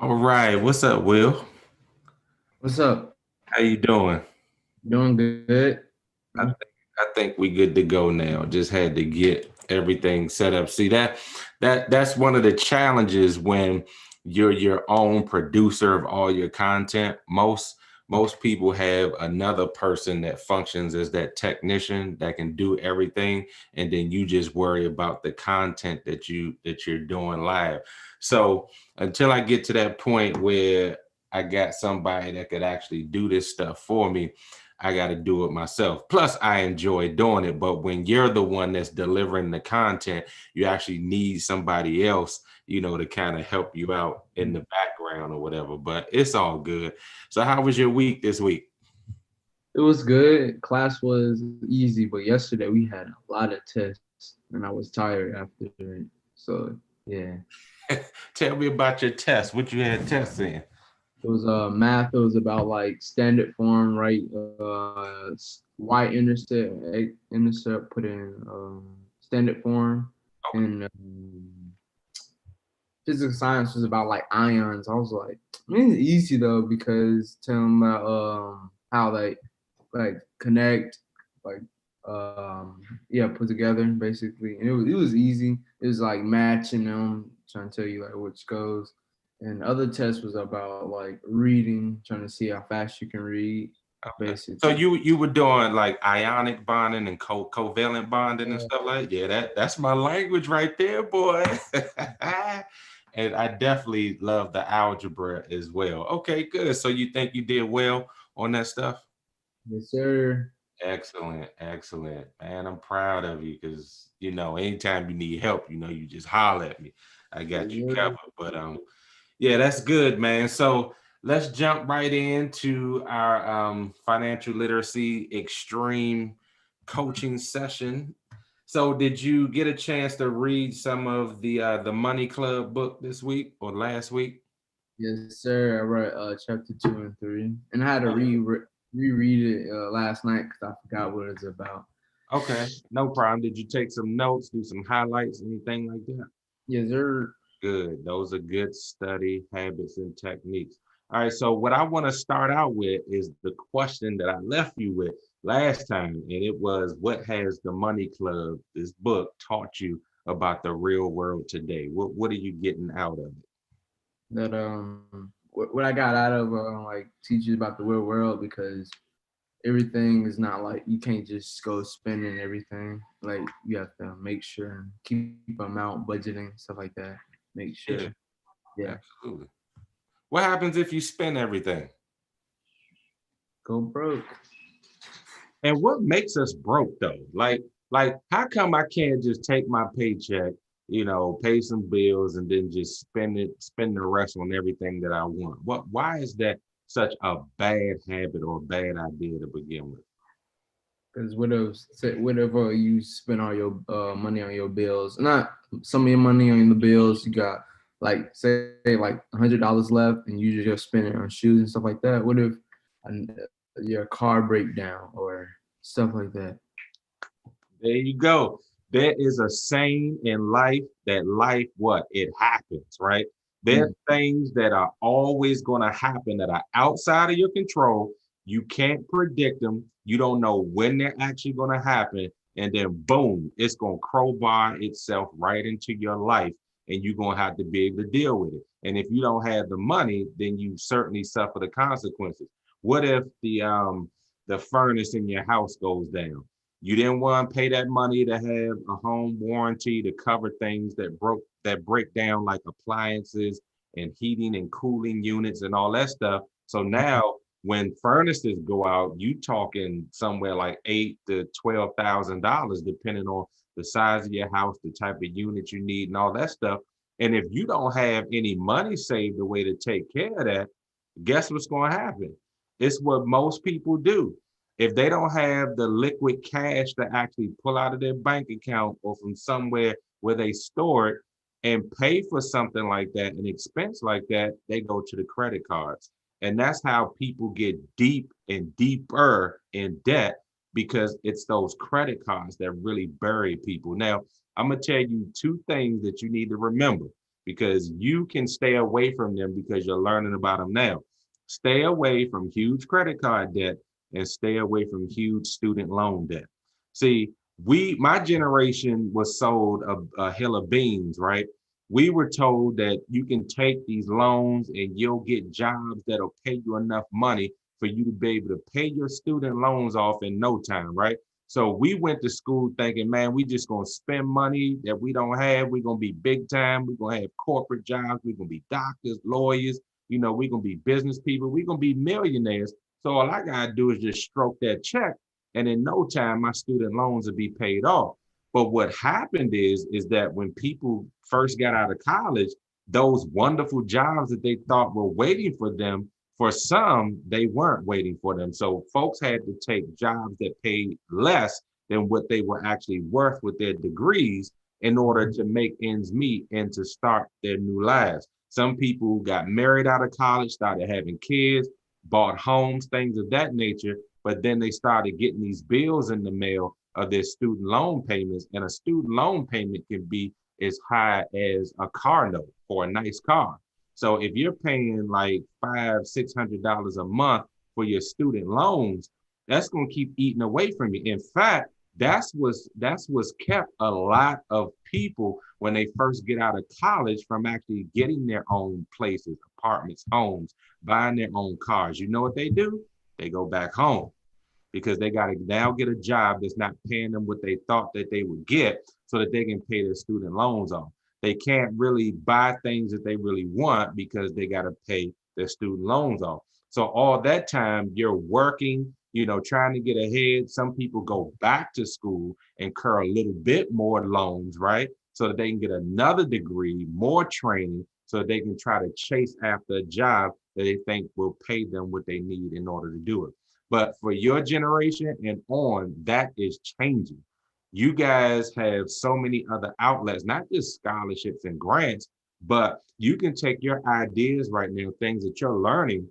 All right, what's up, Will? What's up? How you doing? Doing good? I think I think we good to go now. Just had to get everything set up. See that's one of the challenges when you're your own producer of all your content. Most people have another person that functions as that technician that can do everything, and then you just worry about the content that you're doing live. So until I get to that point where I got somebody that could actually do this stuff for me, I got to do it myself. Plus, I enjoy doing it. But when you're the one that's delivering the content, you actually need somebody else, to kind of help you out in the background or whatever. But it's all good. So, how was your week this week? It was good. Class was easy, but yesterday we had a lot of tests and I was tired after it. So, yeah. Tell me about your test. What you had tests in? It was math. It was about like standard form, right? Y intercept put in standard form, and physical science was about like ions. I was like, I mean, it's easy though because tell them about how they like connect, like yeah, put together basically. And it was easy. It was like matching them, trying to tell you like which goes. And other test was about like reading, trying to see how fast you can read, Okay. So basically. you were doing like ionic bonding and covalent bonding and stuff like that. Yeah, that's my language right there, boy. And I definitely love the algebra as well. Okay, good. So you think you did well on that stuff? Yes, sir. Excellent, excellent. Man, I'm proud of you because anytime you need help, you just holler at me. I Yes, got you sir. covered. But yeah, that's good, man. So let's jump right into our financial literacy extreme coaching session. So did you get a chance to read some of the Money Club book this week or last week? Yes, sir. I read chapter 2 and 3, and I had to reread it last night because I forgot what it's about. Okay, no problem. Did you take some notes, do some highlights, anything like that? Yes, sir. Good. Those are good study habits and techniques. All right. So, what I want to start out with is the question that I left you with last time. And it was, what has the Money Club, this book, taught you about the real world today? What are you getting out of it? That what I got out of like teaching about the real world because everything is not like you can't just go spending everything. Like you have to make sure and keep them out, budgeting stuff like that. Make sure, Yeah, yeah, absolutely. What happens if you spend everything? go broke. And what makes us broke though? Like how come I can't just take my paycheck, pay some bills and then just spend the rest on everything that I want? Why is that such a bad habit or a bad idea to begin with? Because whatever you spend all your money on your bills, not some of your money on the bills, you got like say like $100 left, and you just spend it on shoes and stuff like that. What if your car break down or stuff like that? There you go. There is a saying in life that life, what? It happens, right? Yeah. There's things that are always going to happen that are outside of your control. You can't predict them. You don't know when they're actually going to happen. And then, boom, it's going to crowbar itself right into your life. And you're going to have to be able to deal with it. And if you don't have the money, then you certainly suffer the consequences. What if the furnace in your house goes down? You didn't want to pay that money to have a home warranty to cover things that break down like appliances and heating and cooling units and all that stuff. So now when furnaces go out, you talking somewhere like $8,000 to $12,000, depending on the size of your house, the type of unit you need, and all that stuff. And if you don't have any money saved away to take care of that, guess what's going to happen? It's what most people do. If they don't have the liquid cash to actually pull out of their bank account or from somewhere where they store it and pay for something like that, an expense like that, they go to the credit cards. And that's how people get deep and deeper in debt because it's those credit cards that really bury people. Now, I'm going to tell you two things that you need to remember. because you can stay away from them because you're learning about them now. Stay away from huge credit card debt and stay away from huge student loan debt. See, my generation was sold a hill of beans, right? We were told that you can take these loans and you'll get jobs that'll pay you enough money for you to be able to pay your student loans off in no time, right? So we went to school thinking, man, we just gonna spend money that we don't have. We're gonna be big time. We're gonna have corporate jobs. We're gonna be doctors, lawyers. We're gonna be business people. We're gonna be millionaires. So all I gotta do is just stroke that check, and in no time, my student loans will be paid off. But what happened is that when people first got out of college, those wonderful jobs that they thought were waiting for them, for some, they weren't waiting for them. So folks had to take jobs that paid less than what they were actually worth with their degrees in order to make ends meet and to start their new lives. Some people got married out of college, started having kids, bought homes, things of that nature, but then they started getting these bills in the mail of their student loan payments. And a student loan payment can be as high as a car note for a nice car. So if you're paying like $500-600 a month for your student loans, that's going to keep eating away from you. In fact, that's what's kept a lot of people when they first get out of college from actually getting their own places, apartments, homes, buying their own cars. You know what they do? They go back home because they got to now get a job that's not paying them what they thought that they would get so that they can pay their student loans off. They can't really buy things that they really want because they got to pay their student loans off. So all that time you're working, trying to get ahead. Some people go back to school, incur a little bit more loans, right? So that they can get another degree, more training, so that they can try to chase after a job that they think will pay them what they need in order to do it. But for your generation and on, that is changing. You guys have so many other outlets, not just scholarships and grants, but you can take your ideas right now, things that you're learning.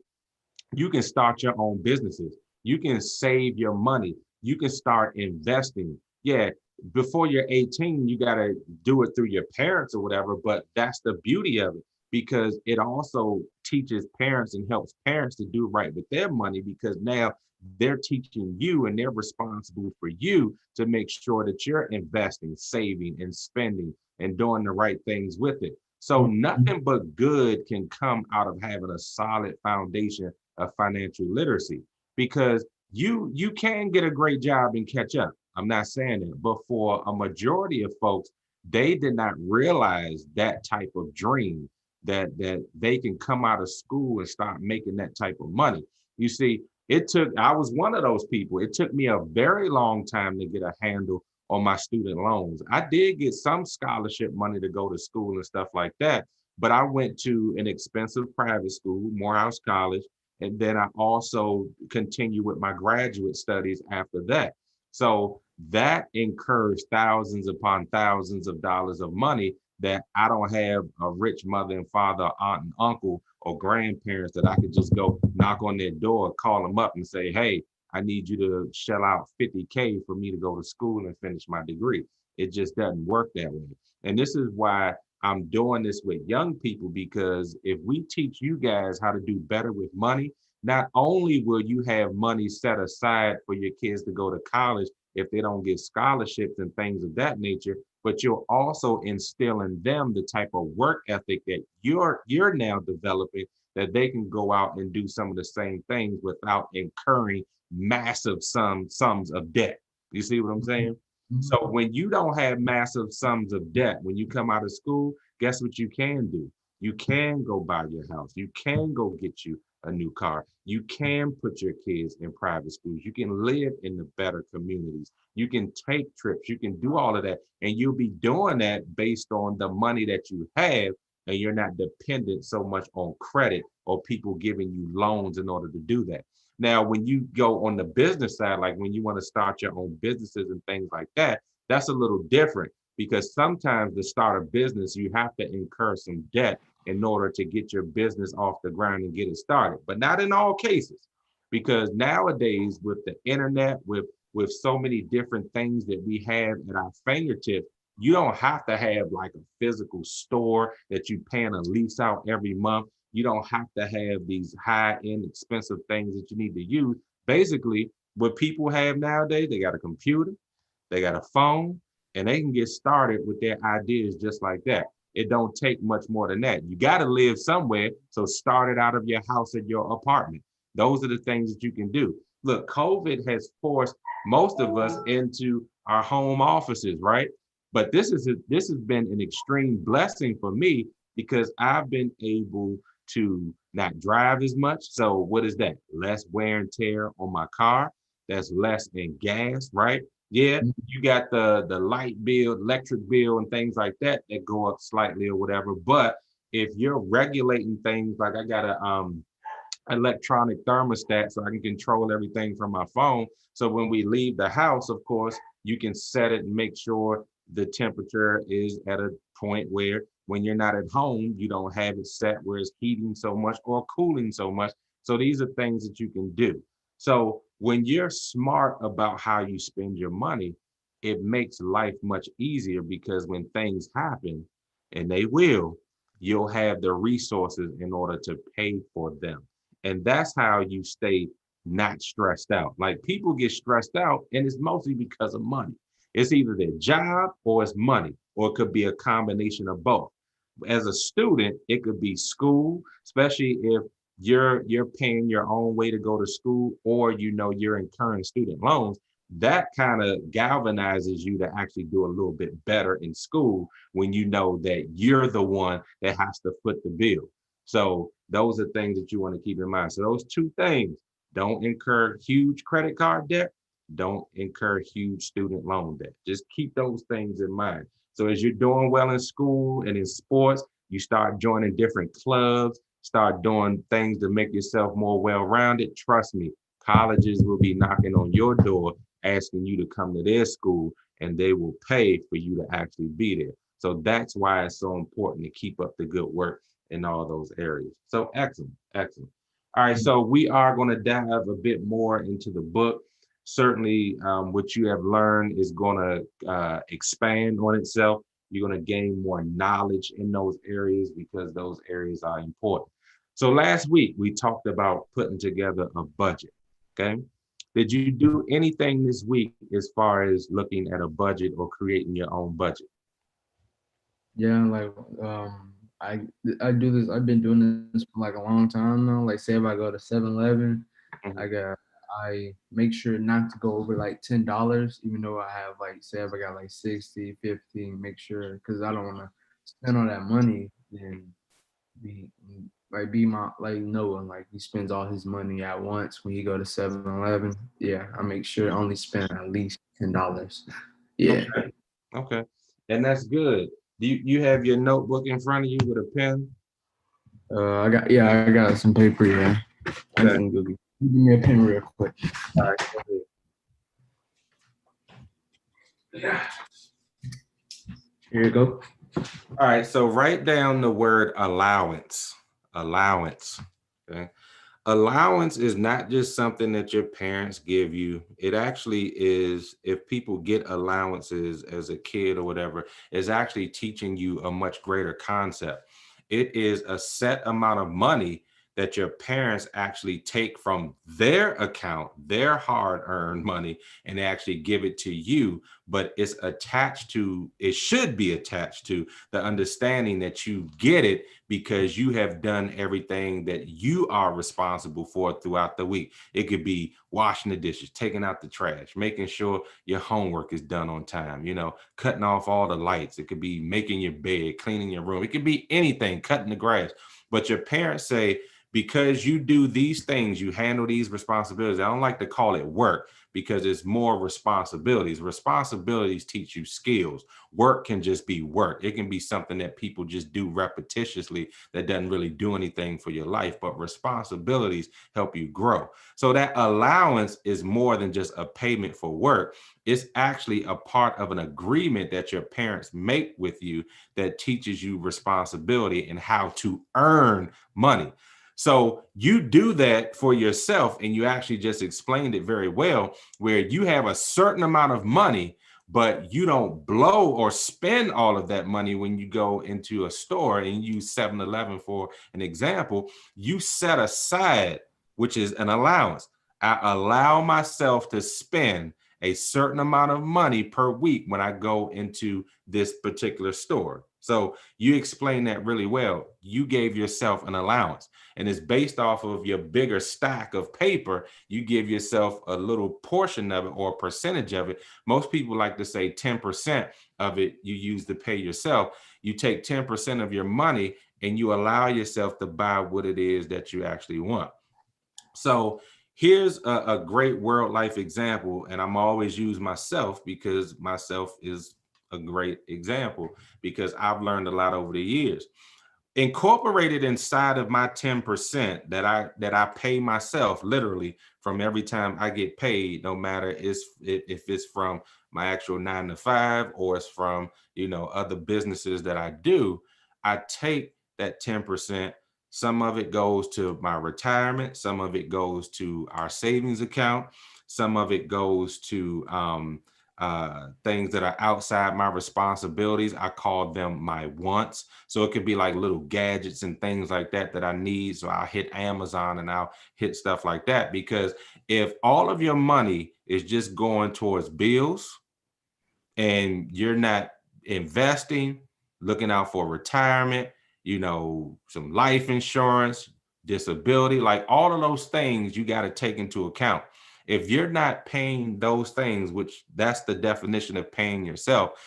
You can start your own businesses. You can save your money. You can start investing. Yeah, before you're 18, you got to do it through your parents or whatever, but that's the beauty of it because it also teaches parents and helps parents to do right with their money because now they're teaching you and they're responsible for you to make sure that you're investing, saving, and spending and doing the right things with it. So nothing but good can come out of having a solid foundation of financial literacy because you can get a great job and catch up. I'm not saying that, but for a majority of folks, they did not realize that type of dream that they can come out of school and start making that type of money. You see, I was one of those people. It took me a very long time to get a handle on my student loans. I did get some scholarship money to go to school and stuff like that, but I went to an expensive private school, Morehouse College, and then I also continued with my graduate studies after that. So that incurs thousands upon thousands of dollars of money that I don't have a rich mother and father, aunt and uncle, or grandparents that I could just go knock on their door, call them up and say, hey, I need you to shell out 50K for me to go to school and finish my degree. It just doesn't work that way. And this is why I'm doing this with young people, because if we teach you guys how to do better with money, not only will you have money set aside for your kids to go to college if they don't get scholarships and things of that nature, but you'll also instill in them the type of work ethic that you're now developing, that they can go out and do some of the same things without incurring massive sums of debt. You see what I'm saying? Mm-hmm. So when you don't have massive sums of debt, when you come out of school, guess what you can do? You can go buy your house. You can go get you a new car. You can put your kids in private schools. You can live in the better communities. You can take trips. You can do all of that. And you'll be doing that based on the money that you have. And you're not dependent so much on credit or people giving you loans in order to do that. Now, when you go on the business side, like when you want to start your own businesses and things like that, that's a little different because sometimes to start a business, you have to incur some debt in order to get your business off the ground and get it started, but not in all cases, because nowadays with the internet, with so many different things that we have at our fingertips, You don't have to have like a physical store that you paying a lease out every month. You don't have to have these high-end expensive things that you need to use. Basically, what people have nowadays, they got a computer, they got a phone, and they can get started with their ideas just like that. It don't take much more than that. You got to live somewhere, so start it out of your house or your apartment. Those are the things that you can do. Look, COVID has forced most of us into our home offices, right? But this has been an extreme blessing for me because I've been able to not drive as much. So what is that? Less wear and tear on my car. That's less in gas, right? Yeah, you got the light bill, electric bill, and things like that that go up slightly or whatever. But if you're regulating things like I got a electronic thermostat so I can control everything from my phone. So when we leave the house, of course, you can set it and make sure the temperature is at a point where when you're not at home, you don't have it set where it's heating so much or cooling so much. So these are things that you can do. So when you're smart about how you spend your money, it makes life much easier because when things happen, and they will, you'll have the resources in order to pay for them. And that's how you stay not stressed out. Like people get stressed out, and it's mostly because of money. It's either their job or it's money, or it could be a combination of both. As a student, it could be school, especially if you're paying your own way to go to school, or you're incurring student loans. That kind of galvanizes you to actually do a little bit better in school when you know that you're the one that has to foot the bill. So those are things that you want to keep in mind. So those two things: don't incur huge credit card debt, don't incur huge student loan debt. Just keep those things in mind. So as you're doing well in school and in sports, you start joining different clubs, start doing things to make yourself more well-rounded. Trust me, colleges will be knocking on your door asking you to come to their school, and they will pay for you to actually be there. So that's why it's so important to keep up the good work in all those areas. So excellent, excellent. All right, so we are going to dive a bit more into the book. Certainly, what you have learned is going to expand on itself. You're going to gain more knowledge in those areas because those areas are important. So last week we talked about putting together a budget. Okay. Did you do anything this week as far as looking at a budget or creating your own budget? Yeah, like I I do this. I've been doing this for like a long time now. Like say if I go to 7-Eleven, Mhm. I got I make sure not to go over like $10, even though I have like say if I got like 60, 50, make sure because I don't want to spend all that money and be be my like Noah, like he spends all his money at once when he go to 7-Eleven. Yeah, I make sure I only spend at least $10. Yeah. Okay. Okay. And that's good. Do you have your notebook in front of you with a pen? I got some paper, yeah. I Okay. can give me a pen real quick. All right. Go ahead. Yeah. Here you go. All right. So write down the word allowance. Allowance. Okay. Allowance is not just something that your parents give you. It actually is, if people get allowances as a kid or whatever, is actually teaching you a much greater concept. It is a set amount of money that your parents actually take from their account, their hard-earned money, and they actually give it to you. But it's attached to, it should be attached to the understanding that you get it because you have done everything that you are responsible for throughout the week. It could be washing the dishes, taking out the trash, making sure your homework is done on time, cutting off all the lights. It could be making your bed, cleaning your room. It could be anything, cutting the grass. But your parents say, because you do these things, you handle these responsibilities. I don't like to call it work because it's more responsibilities. Responsibilities teach you skills. Work can just be work. It can be something that people just do repetitiously that doesn't really do anything for your life, but responsibilities help you grow. So that allowance is more than just a payment for work. It's actually a part of an agreement that your parents make with you that teaches you responsibility and how to earn money. So you do that for yourself, and you actually just explained it very well, where you have a certain amount of money, but you don't blow or spend all of that money when you go into a store and use 7-Eleven for an example. You set aside, which is an allowance. I allow myself to spend a certain amount of money per week when I go into this particular store. So you explained that really well. You gave yourself an allowance, and it's based off of your bigger stack of paper. You give yourself a little portion of it or a percentage of it. Most people like to say 10% of it you use to pay yourself. You take 10% of your money and you allow yourself to buy what it is that you actually want. So here's a great world life example, and I'm always use myself because myself is a great example because I've learned a lot over the years. Incorporated inside of my 10% that I pay myself literally from every time I get paid, no matter if it's from my actual 9 to 5 or it's from other businesses that I do, I take that 10%. Some of it goes to my retirement, some of it goes to our savings account, some of it goes to things that are outside my responsibilities. I call them my wants. So it could be like little gadgets and things like that that I need. So I'll hit Amazon and I'll hit stuff like that. Because if all of your money is just going towards bills and you're not investing, looking out for retirement, some life insurance, disability, like all of those things you got to take into account. If you're not paying those things, which that's the definition of paying yourself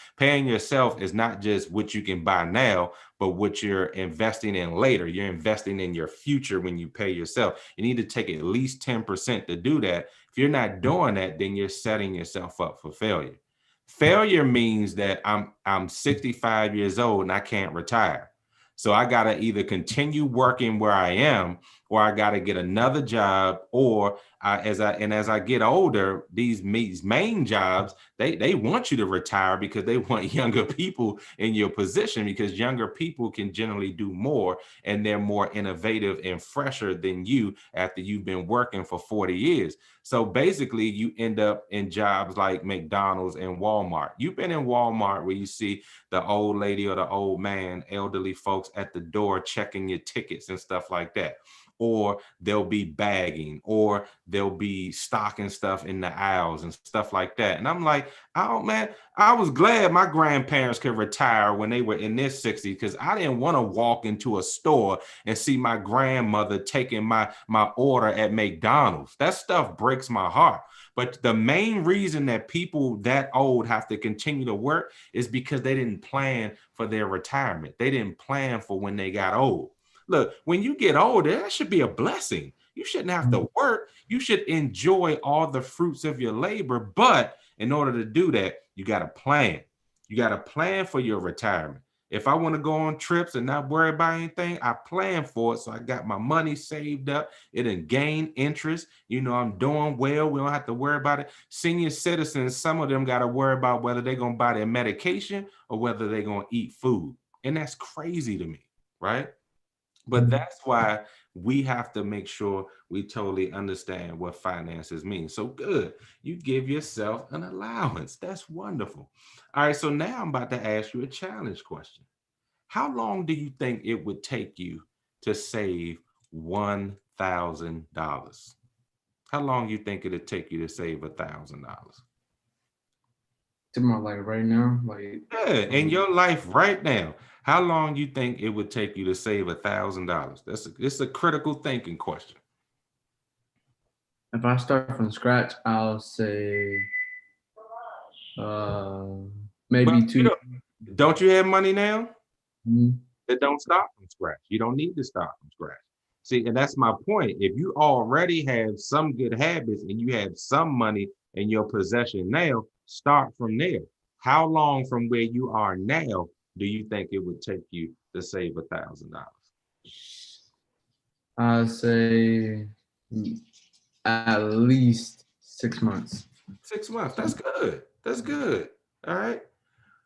is not just what you can buy now, but what you're investing in later. You're investing in your future when you pay yourself. You need to take at least 10% to do that. If you're not doing that, then you're setting yourself up for failure. Failure means that I'm 65 years old and I can't retire. So I got to either continue working where I am, or I got to get another job, or as I get older, these main jobs, they want you to retire because they want younger people in your position, because younger people can generally do more and they're more innovative and fresher than you after you've been working for 40 years. So basically you end up in jobs like McDonald's and Walmart. You've been in Walmart where you see the old lady or the old man, elderly folks at the door checking your tickets and stuff like that. Or they'll be bagging, or they'll be stocking stuff in the aisles and stuff like that. And I'm like, oh man, I was glad my grandparents could retire when they were in their 60s, because I didn't want to walk into a store and see my grandmother taking my order at McDonald's. That stuff breaks my heart. But the main reason that people that old have to continue to work is because they didn't plan for their retirement. They didn't plan for when they got old. Look, when you get older, that should be a blessing. You shouldn't have to work. You should enjoy all the fruits of your labor. But in order to do that, you got to plan. You got to plan for your retirement. If I want to go on trips and not worry about anything, I plan for it. So I got my money saved up. It didn't gain interest. I'm doing well. We don't have to worry about it. Senior citizens, some of them got to worry about whether they're going to buy their medication or whether they're going to eat food. And that's crazy to me, right? But that's why we have to make sure we totally understand what finances mean. So good. You give yourself an allowance. That's wonderful. All right. So now I'm about to ask you a challenge question. How long do you think it would take you to save $1,000? How long do you think it'd take you to save $1,000? To my like right now, like Yeah, in your life right now, how long you think it would take you to save $1,000? It's a critical thinking question. if I start from scratch, I'll say uh But maybe two. don't you have money now? Mhm. It don't start from scratch. You don't need to start from scratch. See, and that's my point. If you already have some good habits and you have some money in your possession now, start from there. How long from where you are now do you think it would take you to save $1,000? I'll say at least 6 months. 6 months. That's good. That's good. All right.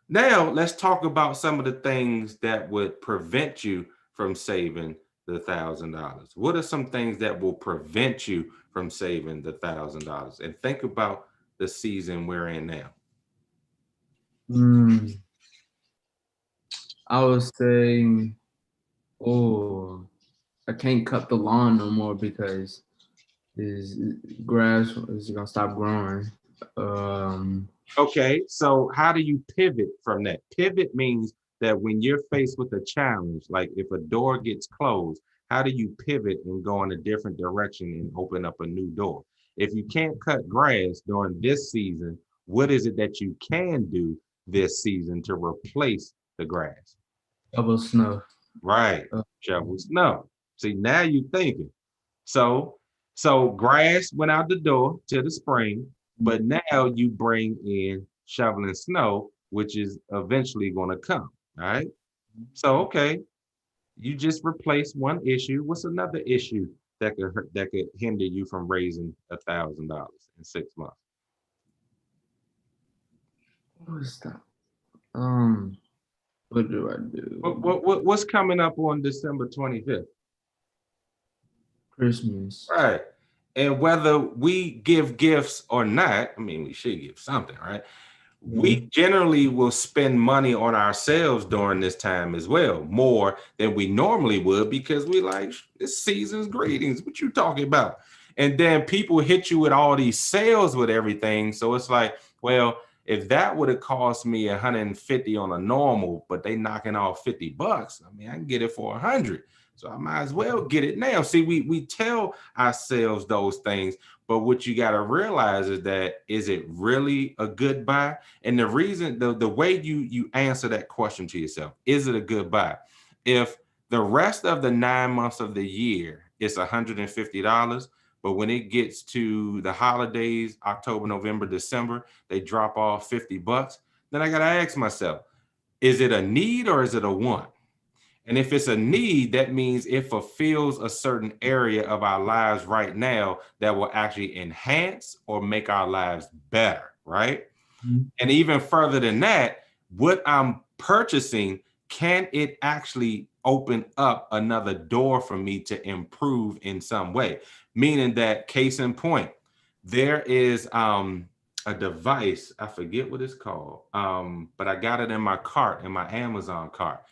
Now let's talk about some of the things that would prevent you from saving the $1,000. What are some things that will prevent you from saving the $1,000? And think about the season we're in now. Mm, I would say, oh, I can't cut the lawn no more because is grass is gonna stop growing. Um, Okay, so how do you pivot from that? Pivot means that when you're faced with a challenge, like if a door gets closed, how do you pivot and go in a different direction and open up a new door? If you can't cut grass during this season, what is it that you can do this season to replace the grass? Double snow. Right, Uh, shovel snow. See, now you're thinking. So, so grass went out the door to the spring, but now you bring in shoveling snow, which is eventually going to come. All right. So, okay, you just replace one issue. What's another issue that could hurt, that could hinder you from raising $1,000 in 6 months? what was that? Um, what do I do? What's coming up on December 25th? Christmas. Right. And whether we give gifts or not, I mean, we should give something, right? We Mhm. generally will spend money on ourselves during this time as well, more than we normally would, because we like this season's greetings. What you talking about? And then people hit you with all these sales with everything. So it's like, well, if that would have cost me 150 on a normal, but they knocking off $50, I mean, I can get it for 100. So I might as well get it now. See, we tell ourselves those things, but what you got to realize is that, is it really a good buy? And the reason, the way you answer that question to yourself, is it a good buy? If the rest of the 9 months of the year it's $150, but when it gets to the holidays, October, November, December, they drop off $50, then I gotta ask myself, is it a need or is it a want? And if it's a need, that means it fulfills a certain area of our lives right now that will actually enhance or make our lives better, right? Mhm. And even further than that, what I'm purchasing, can it actually open up another door for me to improve in some way? Meaning that, case in point, there is a device, I forget what it's called, but I got it in my cart, in my Amazon cart.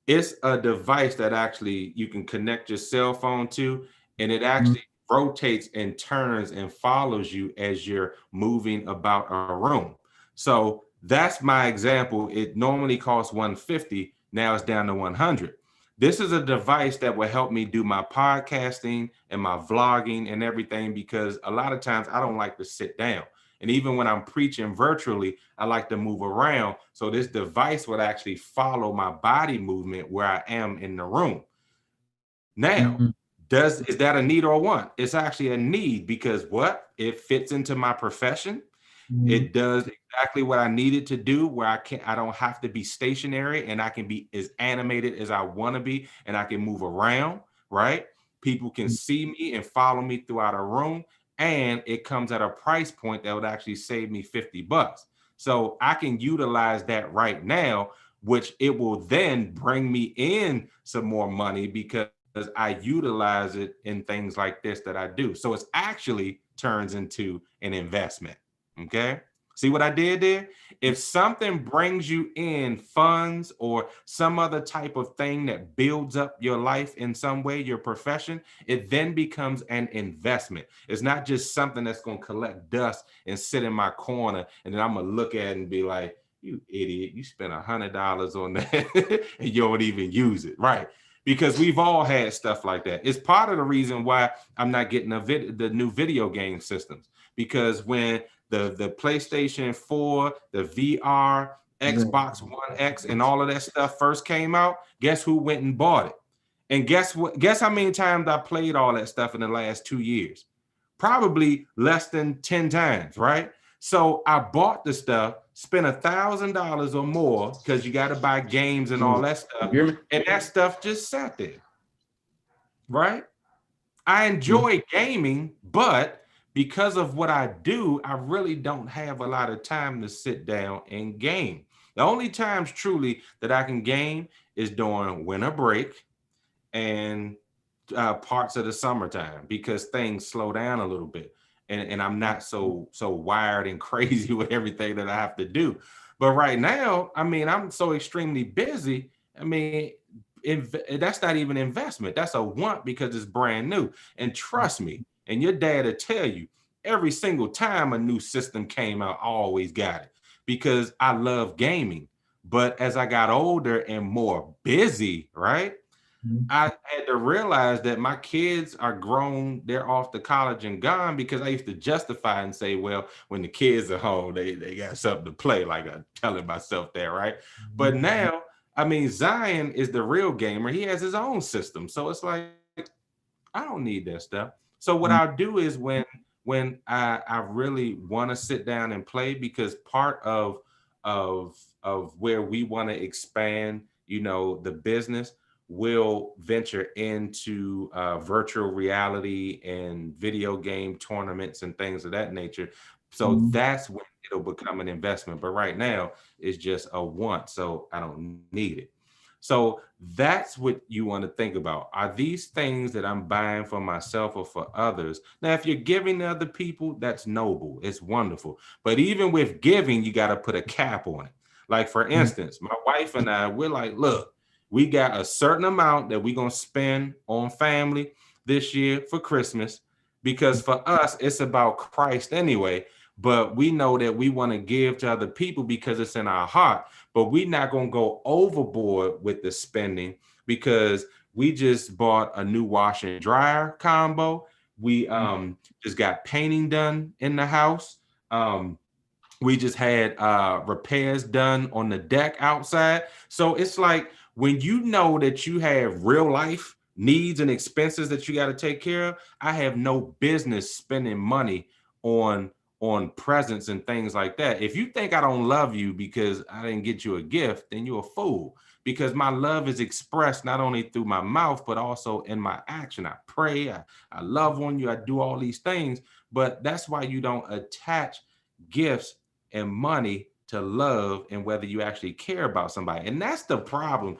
It's a device that actually you can connect your cell phone to, and it actually rotates and turns and follows you as you're moving about a room. So that's my example. It normally costs 150, now it's down to 100. This is a device that will help me do my podcasting and my vlogging and everything, because a lot of times I don't like to sit down. And even when I'm preaching virtually, I like to move around. So this device would actually follow my body movement where I am in the room. Now, Mhm. is that a need or a want? It's actually a need, because what? It fits into my profession. Mhm. It does exactly what I need it to do, where I don't have to be stationary, and I can be as animated as I want to be, and I can move around, right? People can see me and follow me throughout a room, and it comes at a price point that would actually save me $50. So I can utilize that right now, which it will then bring me in some more money, because I utilize it in things like this that I do. So it's actually turns into an investment. Okay. See what I did there? If something brings you in funds or some other type of thing that builds up your life in some way, your profession, it then becomes an investment. It's not just something that's going to collect dust and sit in my corner, and then I'm going to look at it and be like, you idiot, you spent $100 on that and you don't even use it. Right. Because we've all had stuff like that. It's part of the reason why I'm not getting the new video game systems, because when the PlayStation 4, the VR, Xbox One X, and all of that stuff first came out, guess who went and bought it? And guess what? Guess how many times I played all that stuff in the last 2 years? Probably less than 10 times, right? So I bought the stuff, spent $1,000 or more, because you got to buy games and all Mhm. that stuff. You hear me? And that stuff just sat there, right? I Mhm. enjoy gaming, but because of what I do, I really don't have a lot of time to sit down and game. The only times truly that I can game is during winter break and parts of the summertime, because things slow down a little bit, and I'm not so wired and crazy with everything that I have to do. But right now, I mean, I'm so extremely busy. I mean, that's not even investment. That's a want because it's brand new. And trust me, and your dad will tell you, every single time a new system came out, I always got it because I love gaming. But as I got older and more busy, right? Mhm. I had to realize that my kids are grown, they're off to college and gone because I used to justify and say, well, when the kids are home, they got something to play, like I'm telling myself that, right? But now, I mean, Zion is the real gamer. He has his own system. So it's like, I don't need that stuff. So what I'll do is when I really want to sit down and play, because part of where we want to expand, the business will venture into virtual reality and video game tournaments and things of that nature. So Mhm. that's when it'll become an investment. But right now, it's just a want, so I don't need it. So that's what you want to think about. Are these things that I'm buying for myself or for others? Now, if you're giving to other people, that's noble. It's wonderful. But even with giving, you got to put a cap on it. Like, for instance, my wife and I, we're like, look, we got a certain amount that we're going to spend on family this year for Christmas, because for us, it's about Christ anyway. But we know that we want to give to other people because it's in our heart, but we're not going to go overboard with the spending because we just bought a new washer and dryer combo. We just got painting done in the house. Um, we just had repairs done on the deck outside. So it's like, when you know that you have real life needs and expenses that you got to take care of, I have no business spending money on presents and things like that. If you think I don't love you because I didn't get you a gift, then you're a fool, because my love is expressed not only through my mouth but also in my action. I pray, I love on you, I do all these things. But that's why you don't attach gifts and money to love and whether you actually care about somebody. And that's the problem.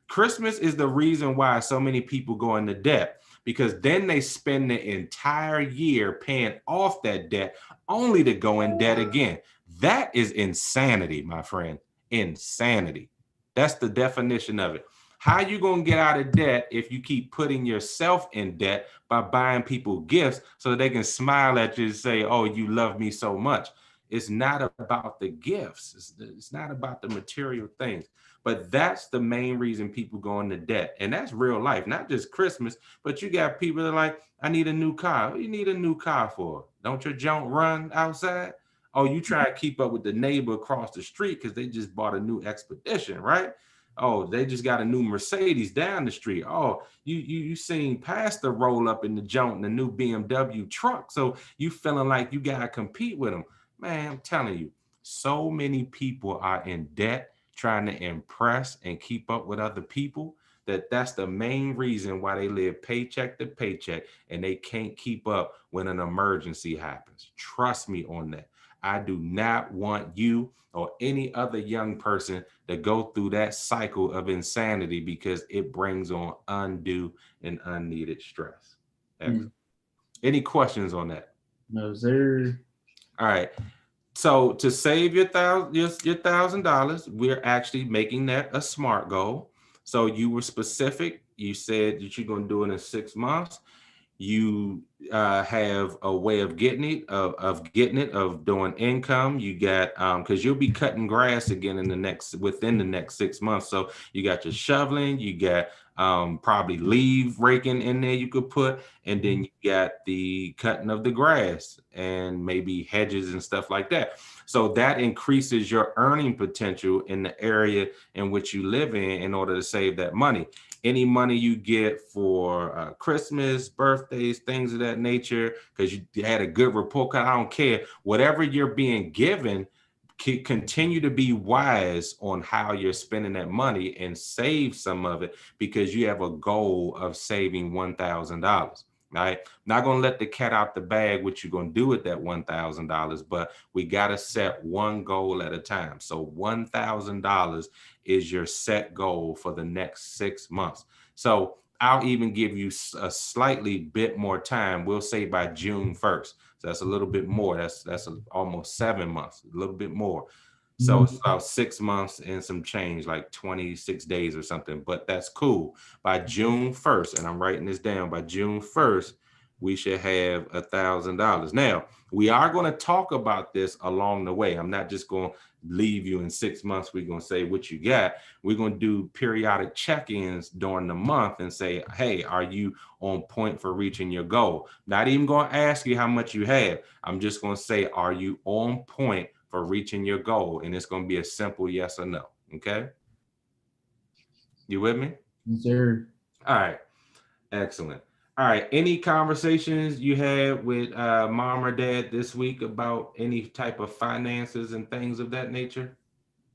Christmas is the reason why so many people go into debt, because then they spend the entire year paying off that debt only to go in debt again. That is insanity, my friend. Insanity. That's the definition of it. How you going to get out of debt if you keep putting yourself in debt by buying people gifts so they can smile at you and say, oh, you love me so much? It's not about the gifts. It's not about the material things. But that's the main reason people go into debt. And that's real life, not just Christmas, but you got people that are like, I need a new car. What do you need a new car for? Don't your junk run outside? Oh, you try to keep up with the neighbor across the street because they just bought a new Expedition, right? Oh, they just got a new Mercedes down the street. Oh, you seen Pastor roll up in the junk in the new BMW truck. So you feeling like you gotta compete with them. Man, I'm telling you, so many people are in debt trying to impress and keep up with other people, that's the main reason why they live paycheck to paycheck and they can't keep up when an emergency happens. Trust me on that. I do not want you or any other young person to go through that cycle of insanity, because it brings on undue and unneeded stress. Mm. Excellent. Any questions on that? No, sir. All right. So to save your $1,000, we're actually making that a SMART goal. So you were specific. You said that you're going to do it in 6 months. You have a way of getting it, of doing income. You got because you'll be cutting grass again within the next 6 months. So you got your shoveling, you got probably leaf raking in there you could put, and then you got the cutting of the grass and maybe hedges and stuff like that. So that increases your earning potential in the area in which you live in order to save that money. Any money you get for Christmas, birthdays, things of that nature, because you had a good report card, I don't care. Whatever you're being given, continue to be wise on how you're spending that money and save some of it, because you have a goal of saving $1,000. Right? Not going to let the cat out the bag what you're going to do with that $1,000, but we got to set one goal at a time. So $1,000 is your set goal for the next 6 months. So I'll even give you a slightly bit more time. We'll say by June 1st. So that's a little bit more. That's almost 7 months, a little bit more. So it's about 6 months and some change, like 26 days or something, but that's cool. By June 1st, and I'm writing this down, by June 1st, we should have $1,000. Now, we are going to talk about this along the way. I'm not just going to leave you in 6 months. We're going to say what you got. We're going to do periodic check-ins during the month and say, hey, are you on point for reaching your goal? Not even going to ask you how much you have. I'm just going to say, are you on point for reaching your goal? And it's going to be a simple yes or no. Okay. You with me? Yes, sir. All right. Excellent. All right. Any conversations you had with mom or dad this week about any type of finances and things of that nature?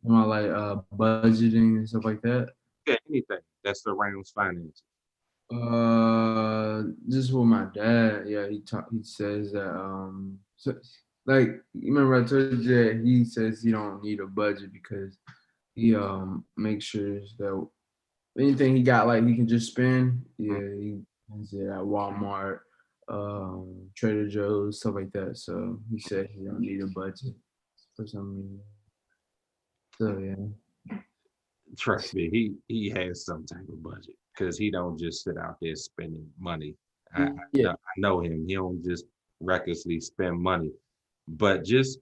About like budgeting and stuff like that. Yeah, anything that surrounds finances. Just with my dad. Yeah, he says that so, like you remember I told you that he says he don't need a budget because he makes sure that anything he got like he can just spend. Yeah, he spends it at Walmart, Trader Joe's, stuff like that. So he said he don't need a budget for some reason. So yeah. Trust me, he has some type of budget because he don't just sit out there spending money. I, Yeah. I know him. He don't just recklessly spend money. But just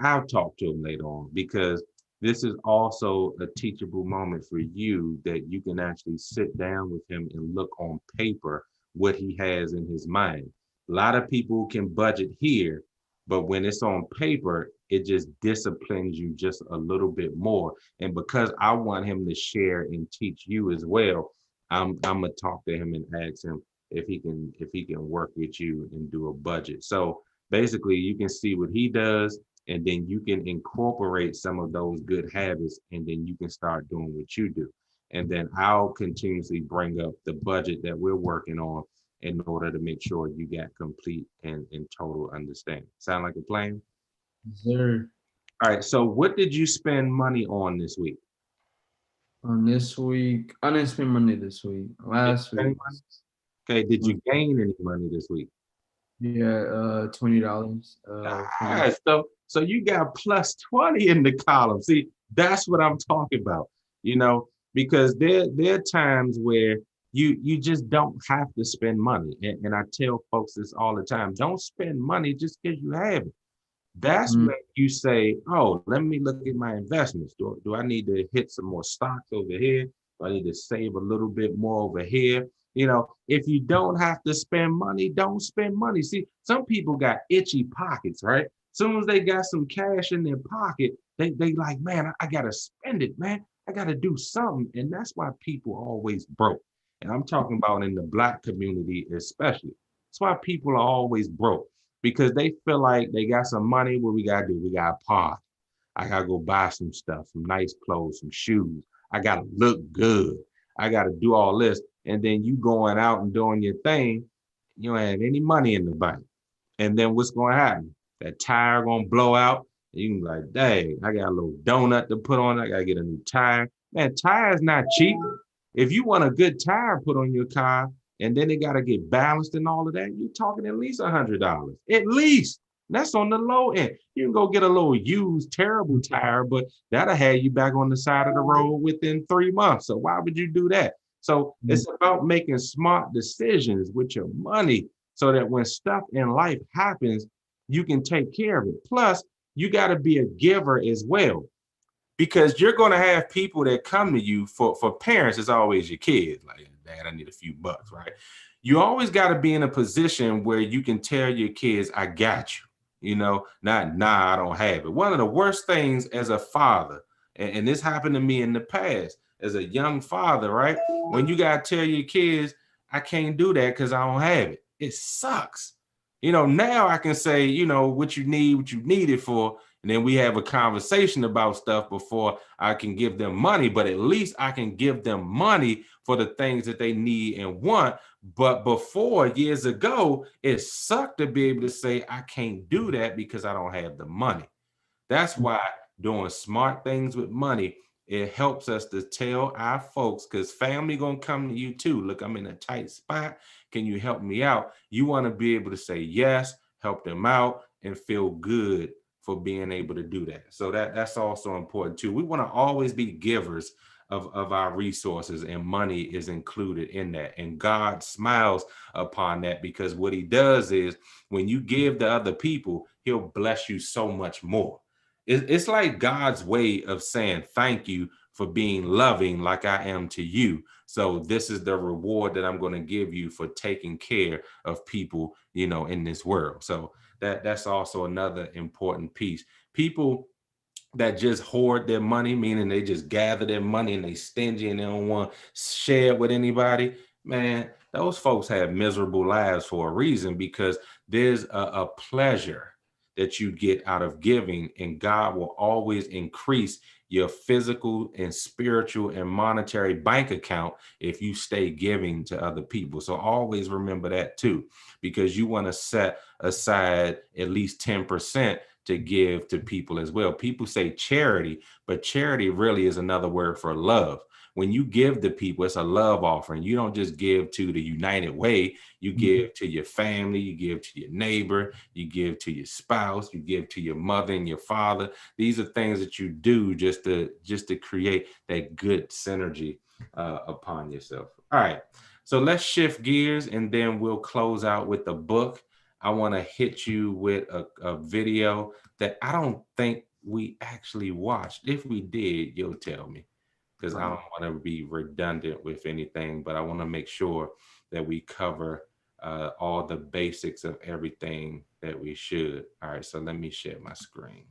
I'll talk to him later on because this is also a teachable moment for you that you can actually sit down with him and look on paper what he has in his mind. A lot of people can budget here, but when it's on paper, it just disciplines you just a little bit more. And because I want him to share and teach you as well, I'm gonna talk to him and ask him if he can work with you and do a budget. So basically you can see what he does and then you can incorporate some of those good habits and then you can start doing what you do. And then I'll continuously bring up the budget that we're working on in order to make sure you got complete and total understanding. Sound like a plan? Yes, sir. All right. So what did you spend money on this week? On this week, I didn't spend money this week. Did Last you spend week, money? Okay. Did you gain any money this week? yeah, $20. So you got plus 20 in the column. See, that's what I'm talking about, you know, because there are times where you just don't have to spend money. And I tell folks this all the time. Don't spend money just because you have it. That's Mm, when you say, oh, let me look at my investments. Do I need to hit some more stocks over here? Do I need to save a little bit more over here? You know, if you don't have to spend money, don't spend money. See, some people got itchy pockets, right? Soon as they got some cash in their pocket, they like, man, I gotta spend it, man. I gotta do something. And that's why people always broke. And I'm talking about in the Black community, especially. That's why people are always broke because they feel like they got some money. What we gotta do? We gotta party. I gotta go buy some stuff, some nice clothes, some shoes. I gotta look good. I gotta do all this. And then you going out and doing your thing, you don't have any money in the bank. And then what's gonna happen? That tire gonna blow out. You can be like, dang, I got a little donut to put on. I gotta get a new tire. Man, tire's not cheap. If you want a good tire put on your car, and then it got to get balanced and all of that, you're talking at least $100. At least. That's on the low end. You can go get a little used, terrible tire, but that'll have you back on the side of the road within 3 months. So why would you do that? So mm, it's about making smart decisions with your money so that when stuff in life happens, you can take care of it. Plus, you got to be a giver as well because you're going to have people that come to you for parents. It's always your kids like, dad, I need a few bucks, right? You always got to be in a position where you can tell your kids, I got you, not, nah, I don't have it. One of the worst things as a father, and this happened to me in the past as a young father, right? When you got to tell your kids, I can't do that because I don't have it. It sucks. Now I can say, what you need it for, and then we have a conversation about stuff before I can give them money, but at least I can give them money for the things that they need and want. But before, years ago, it sucked to be able to say, I can't do that because I don't have the money. That's why doing smart things with money, it helps us to tell our folks, because family gonna come to you too. Look, I'm in a tight spot. Can you help me out? You want to be able to say yes, help them out, and feel good for being able to do that. So that's also important too. We want to always be givers of our resources, and money is included in that. And God smiles upon that, because what he does is when you give to other people, he'll bless you so much more. It's like God's way of saying thank you for being loving like I am to you. So this is the reward that I'm going to give you for taking care of people, in this world. So that's also another important piece. People that just hoard their money, meaning they just gather their money and they stingy and they don't want to share it with anybody, man, those folks have miserable lives for a reason, because there's a pleasure that you get out of giving, and God will always increase your physical and spiritual and monetary bank account if you stay giving to other people. So always remember that too, because you want to set aside at least 10% to give to people as well. People say charity, but charity really is another word for love. When you give to people, it's a love offering. You don't just give to the United Way. You give to your family, you give to your neighbor, you give to your spouse, you give to your mother and your father. These are things that you do just to create that good synergy upon yourself. All right, so let's shift gears, and then we'll close out with the book. I want to hit you with a video that I don't think we actually watched. If we did, you'll tell me, because I don't want to be redundant with anything, but I want to make sure that we cover all the basics of everything that we should. All right, so let me share my screen.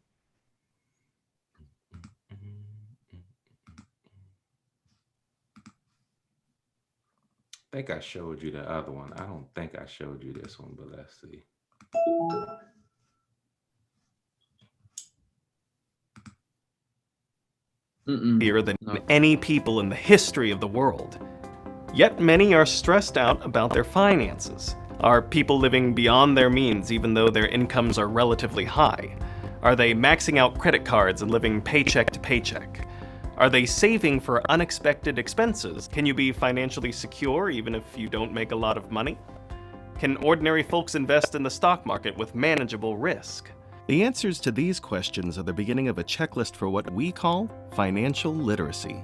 I think I showed you the other one. I don't think I showed you this one, but let's see. Than any people in the history of the world. Yet many are stressed out about their finances. Are people living beyond their means even though their incomes are relatively high? Are they maxing out credit cards and living paycheck to paycheck? Are they saving for unexpected expenses? Can you be financially secure even if you don't make a lot of money? Can ordinary folks invest in the stock market with manageable risk? The answers to these questions are the beginning of a checklist for what we call financial literacy.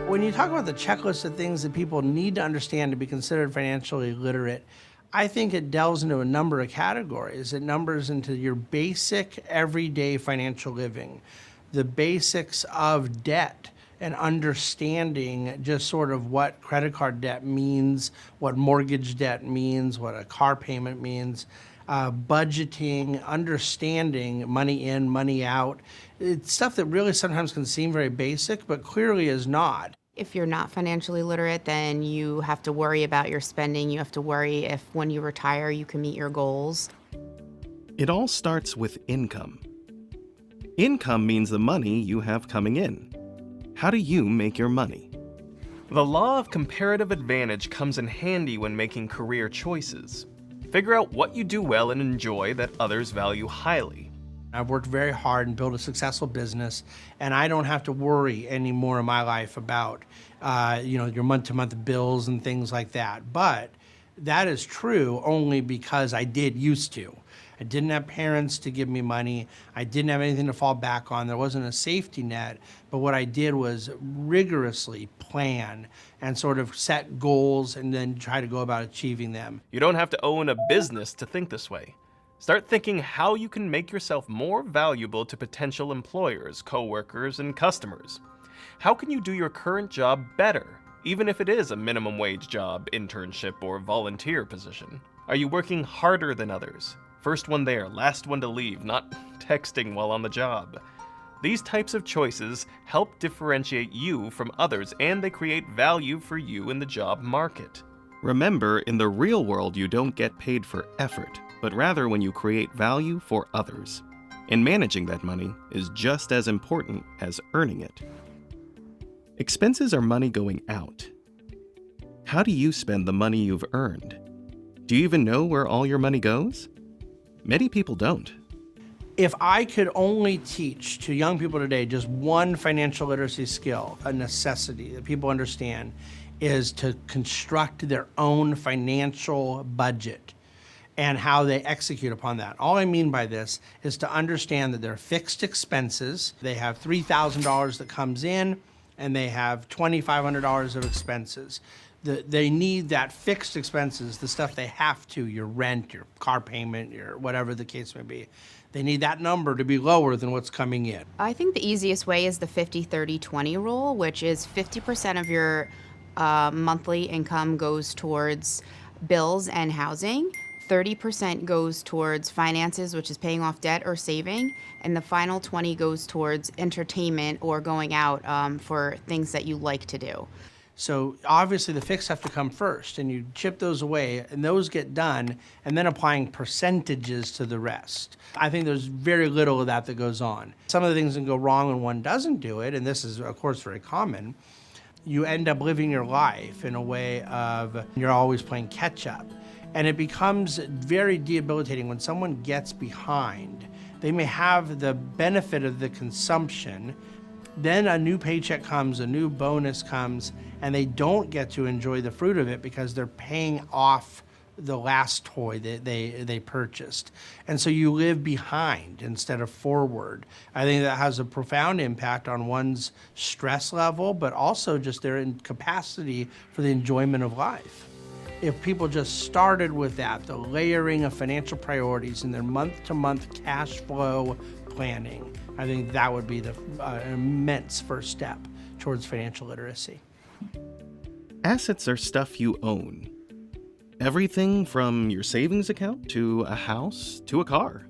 When you talk about the checklist of things that people need to understand to be considered financially literate, I think it delves into a number of categories. It numbers into your basic everyday financial living, the basics of debt, and understanding just sort of what credit card debt means, what mortgage debt means, what a car payment means, budgeting, understanding money in, money out. It's stuff that really sometimes can seem very basic, but clearly is not. If you're not financially literate, then you have to worry about your spending. You have to worry if when you retire, you can meet your goals. It all starts with income. Income means the money you have coming in. How do you make your money? The law of comparative advantage comes in handy when making career choices. Figure out what you do well and enjoy that others value highly. I've worked very hard and built a successful business, and I don't have to worry anymore in my life about, your month-to-month bills and things like that. But that is true only because I did used to. I didn't have parents to give me money. I didn't have anything to fall back on. There wasn't a safety net. But what I did was rigorously plan and sort of set goals and then try to go about achieving them. You don't have to own a business to think this way. Start thinking how you can make yourself more valuable to potential employers, coworkers, and customers. How can you do your current job better, even if it is a minimum wage job, internship, or volunteer position? Are you working harder than others? First one there, last one to leave, not texting while on the job. These types of choices help differentiate you from others, and they create value for you in the job market. Remember, in the real world, you don't get paid for effort, but rather when you create value for others. And managing that money is just as important as earning it. Expenses are money going out. How do you spend the money you've earned? Do you even know where all your money goes? Many people don't. If I could only teach to young people today just one financial literacy skill, a necessity that people understand, is to construct their own financial budget and how they execute upon that. All I mean by this is to understand that there are fixed expenses. They have $3,000 that comes in, and they have $2,500 of expenses. They need that fixed expenses, the stuff they have to, your rent, your car payment, your whatever the case may be. They need that number to be lower than what's coming in. I think the easiest way is the 50-30-20 rule, which is 50% of your monthly income goes towards bills and housing. 30% goes towards finances, which is paying off debt or saving, and the final 20 goes towards entertainment or going out for things that you like to do. So obviously the fixed have to come first, and you chip those away, and those get done, and then applying percentages to the rest. I think there's very little of that goes on. Some of the things that go wrong when one doesn't do it, and this is of course very common, you end up living your life in a way of you're always playing catch up. And it becomes very debilitating when someone gets behind. They may have the benefit of the consumption, then a new paycheck comes, a new bonus comes, and they don't get to enjoy the fruit of it because they're paying off the last toy that they purchased. And so you live behind instead of forward. I think that has a profound impact on one's stress level, but also just their incapacity for the enjoyment of life. If people just started with that, the layering of financial priorities in their month-to-month cash flow planning, I think that would be the immense first step towards financial literacy. Assets are stuff you own. Everything from your savings account to a house to a car.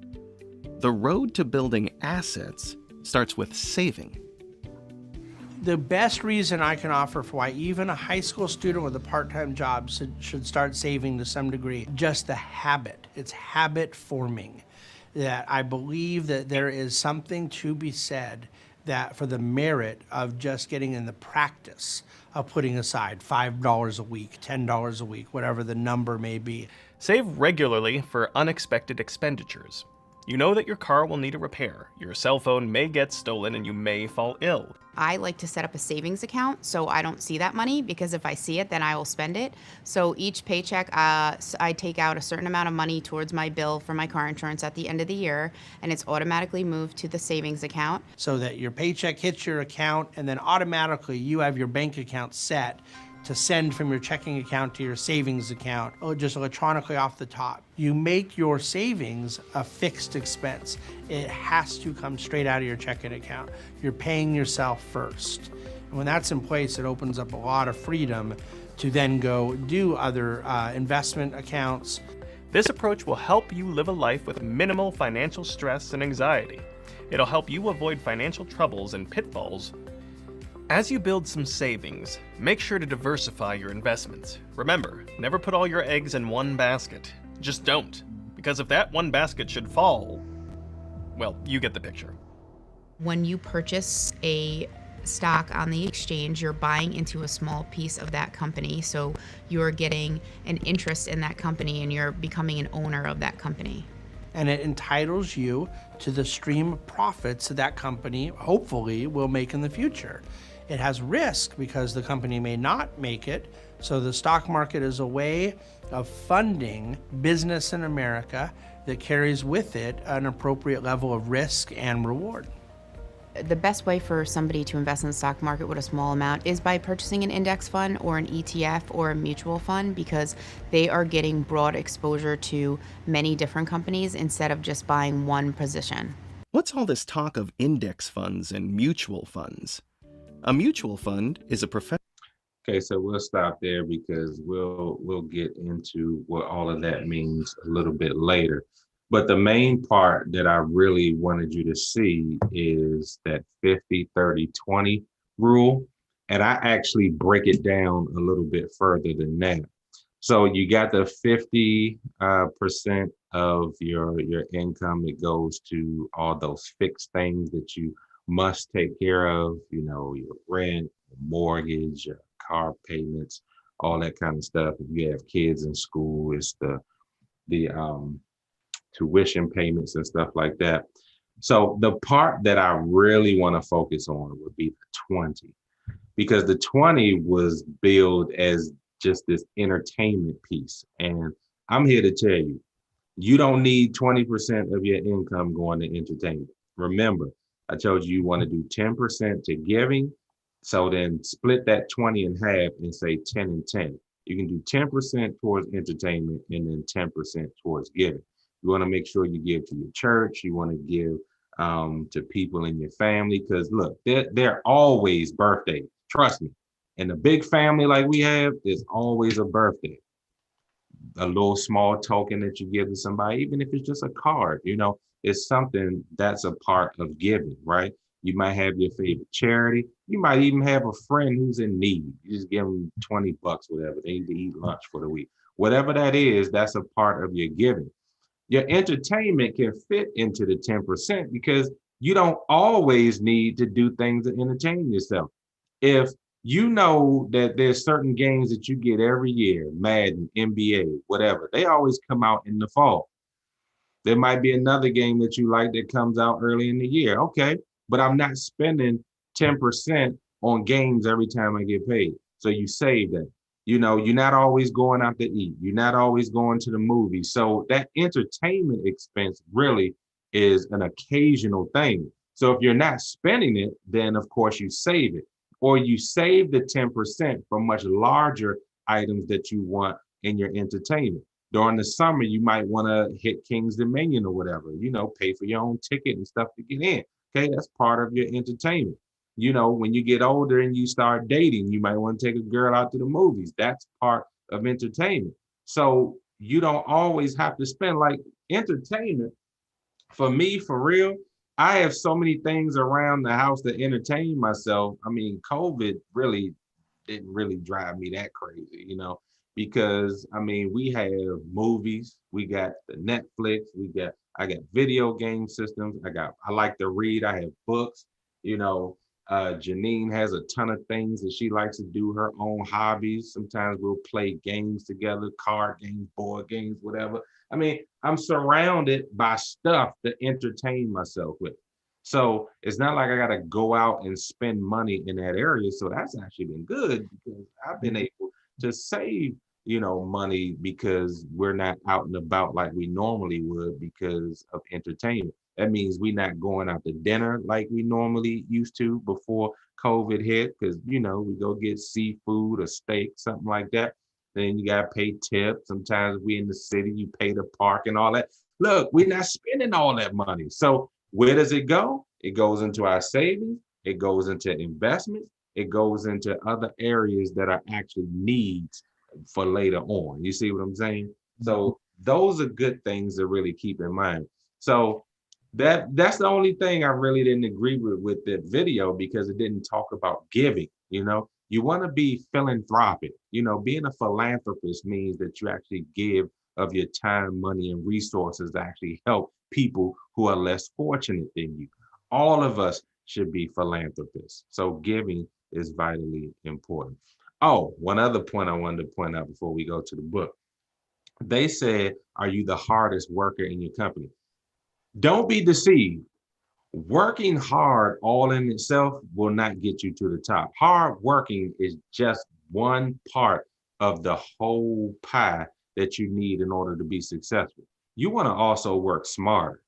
The road to building assets starts with saving. The best reason I can offer for why even a high school student with a part-time job should start saving to some degree, just the habit. It's habit forming. That I believe that there is something to be said that for the merit of just getting in the practice of putting aside $5 a week, $10 a week, whatever the number may be. Save regularly for unexpected expenditures. You know that your car will need a repair, your cell phone may get stolen, and you may fall ill. I like to set up a savings account so I don't see that money, because if I see it, then I will spend it. So each paycheck, I take out a certain amount of money towards my bill for my car insurance at the end of the year, and it's automatically moved to the savings account. So that your paycheck hits your account, and then automatically you have your bank account set to send from your checking account to your savings account, just electronically off the top. You make your savings a fixed expense. It has to come straight out of your checking account. You're paying yourself first. And when that's in place, it opens up a lot of freedom to then go do other investment accounts. This approach will help you live a life with minimal financial stress and anxiety. It'll help you avoid financial troubles and pitfalls. As you build some savings, make sure to diversify your investments. Remember, never put all your eggs in one basket. Just don't, because if that one basket should fall, well, you get the picture. When you purchase a stock on the exchange, you're buying into a small piece of that company, so you're getting an interest in that company and you're becoming an owner of that company. And it entitles you to the stream of profits that company hopefully will make in the future. It has risk because the company may not make it. So the stock market is a way of funding business in America that carries with it an appropriate level of risk and reward. The best way for somebody to invest in the stock market with a small amount is by purchasing an index fund or an ETF or a mutual fund, because they are getting broad exposure to many different companies instead of just buying one position. What's all this talk of index funds and mutual funds? A mutual fund is a professional. Okay, so we'll stop there because we'll get into what all of that means a little bit later. But the main part that I really wanted you to see is that 50-30-20 rule. And I actually break it down a little bit further than that. So you got the 50% of your income that goes to all those fixed things that you must take care of, you know, your rent, mortgage, your car payments, all that kind of stuff. If you have kids in school, it's the tuition payments and stuff like that. So the part that I really want to focus on would be the 20. because the 20 was billed as just this entertainment piece. And I'm here to tell you, you don't need 20% of your income going to entertainment. Remember, I told you want to do 10% to giving. So then split that 20 in half and say 10 and 10. You can do 10% towards entertainment and then 10% towards giving. You want to make sure you give to your church. You want to give to people in your family, because look, they're always birthdays. Trust me. In a big family like we have, there's always a birthday, a little small token that you give to somebody, even if it's just a card, it's something that's a part of giving, right? You might have your favorite charity. You might even have a friend who's in need. You just give them $20, whatever. They need to eat lunch for the week. Whatever that is, that's a part of your giving. Your entertainment can fit into the 10% because you don't always need to do things to entertain yourself. If you know that there's certain games that you get every year, Madden, NBA, whatever, they always come out in the fall. There might be another game that you like that comes out early in the year. Okay, but I'm not spending 10% on games every time I get paid. So you save that. You're not always going out to eat. You're not always going to the movies. So that entertainment expense really is an occasional thing. So if you're not spending it, then of course you save it, or you save the 10% for much larger items that you want in your entertainment. During the summer, you might want to hit King's Dominion or whatever, pay for your own ticket and stuff to get in. Okay, that's part of your entertainment. When you get older and you start dating, you might want to take a girl out to the movies. That's part of entertainment. So you don't always have to spend, like, entertainment. For me, for real, I have so many things around the house to entertain myself. I mean, COVID really didn't really drive me that crazy, because I mean, we have movies, we got the Netflix, I got video game systems, I like to read, I have books, you know. Janine has a ton of things that she likes to do, her own hobbies. Sometimes we'll play games together, card games, board games, whatever. I mean, I'm surrounded by stuff to entertain myself with. So it's not like I got to go out and spend money in that area. So that's actually been good because I've been able to save, money because we're not out and about like we normally would because of entertainment. That means we're not going out to dinner like we normally used to before COVID hit, because, we go get seafood or steak, something like that. Then you got to pay tips. Sometimes we in the city, you pay the park and all that. Look, we're not spending all that money. So where does it go? It goes into our savings. It goes into investments. It goes into other areas that are actually needs for later on. You see what I'm saying? So those are good things to really keep in mind. So that's the only thing I really didn't agree with that video, because it didn't talk about giving. You want to be philanthropic. Being a philanthropist means that you actually give of your time, money, and resources to actually help people who are less fortunate than you. All of us should be philanthropists. So giving is vitally important. Oh, one other point I wanted to point out before we go to the book. They said, are you the hardest worker in your company? Don't be deceived. Working hard all in itself will not get you to the top. Hard working is just one part of the whole pie that you need in order to be successful. You want to also work smarter.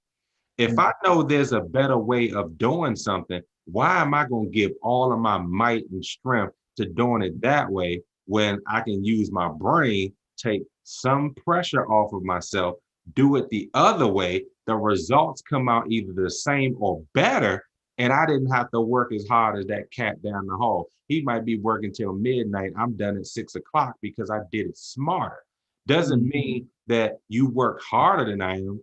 If I know there's a better way of doing something, why am I going to give all of my might and strength to doing it that way when I can use my brain, take some pressure off of myself, do it the other way? The results come out either the same or better, and I didn't have to work as hard as that cat down the hall. He might be working till midnight. I'm done at 6 o'clock because I did it smarter. Doesn't mean that you work harder than I am.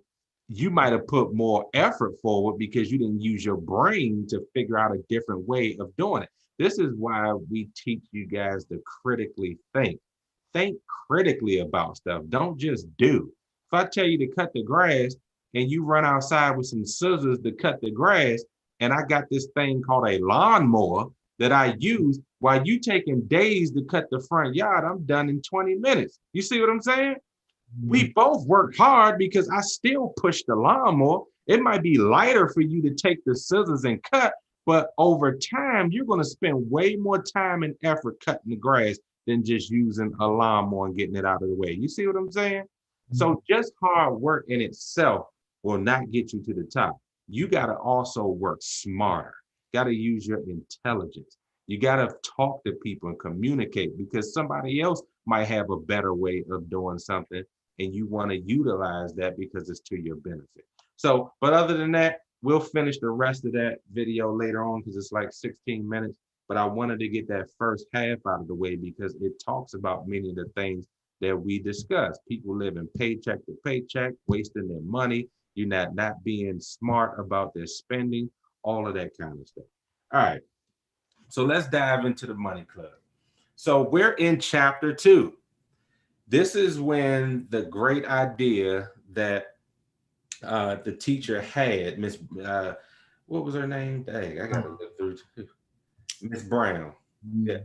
You might have put more effort forward because you didn't use your brain to figure out a different way of doing it. This is why we teach you guys to critically think. Think critically about stuff. Don't just do. If I tell you to cut the grass and you run outside with some scissors to cut the grass, and I got this thing called a lawnmower that I use, while you taking days to cut the front yard, I'm done in 20 minutes. You see what I'm saying? We both work hard because I still push the lawnmower. It might be lighter for you to take the scissors and cut, But over time, you're going to spend way more time and effort cutting the grass than just using a lawnmower and getting it out of the way. You see what I'm saying? So just hard work in itself will not get you to the top. You got to also work smarter. Got to use your intelligence. You got to talk to people and communicate, because somebody else might have a better way of doing something and you want to utilize that because it's to your benefit. So, but other than that, we'll finish the rest of that video later on because it's like 16 minutes. But I wanted to get that first half out of the way because it talks about many of the things that we discussed. People living paycheck to paycheck, wasting their money, not being smart about their spending, all of that kind of stuff. All right. So let's dive into the Money Club. So we're in chapter 2. This is when the great idea that the teacher had, Miss, what was her name? Dang, I gotta look through. Miss Brown. Yeah.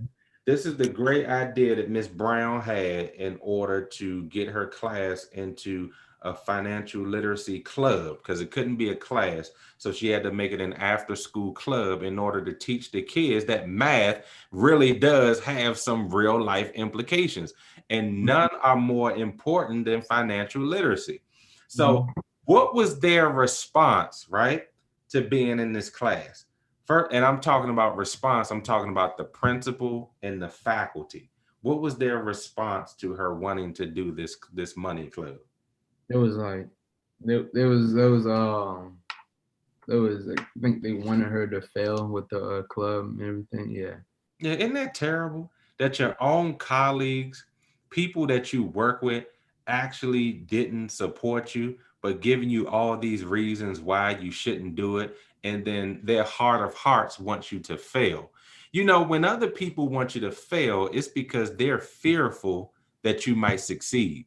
This is the great idea that Miss Brown had in order to get her class into a financial literacy club, because it couldn't be a class. So she had to make it an after school club in order to teach the kids that math really does have some real life implications. And none are more important than financial literacy. So what was their response, right, to being in this class? First, and I'm talking about response, I'm talking about the principal and the faculty. What was their response to her wanting to do this money club? It was like, I think they wanted her to fail with the club and everything. Yeah. Yeah, isn't that terrible that your own colleagues, people that you work with, actually didn't support you, but giving you all these reasons why you shouldn't do it, and then their heart of hearts wants you to fail. You know, when other people want you to fail, it's because they're fearful that you might succeed.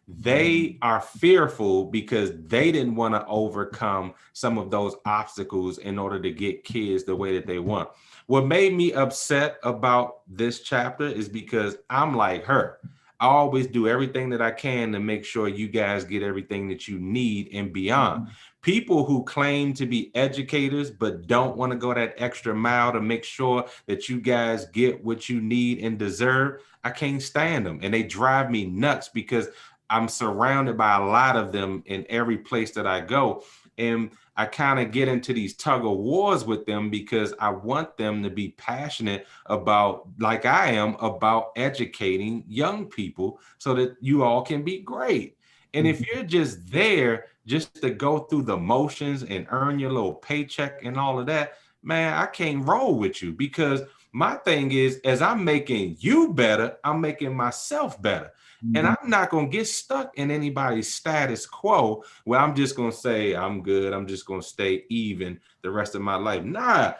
They are fearful because they didn't want to overcome some of those obstacles in order to get kids the way that they want. What made me upset about this chapter is because I'm like her. I always do everything that I can to make sure you guys get everything that you need and beyond. People who claim to be educators but don't want to go that extra mile to make sure that you guys get what you need and deserve, I can't stand them. And they drive me nuts because I'm surrounded by a lot of them in every place that I go. And I kind of get into these tug of wars with them because I want them to be passionate about, like I am, about educating young people so that you all can be great. And if you're just there just to go through the motions and earn your little paycheck and all of that, man, I can't roll with you, because my thing is, as I'm making you better, I'm making myself better. And I'm not going to get stuck in anybody's status quo where I'm just going to say, I'm good, I'm just going to stay even the rest of my life. Nah,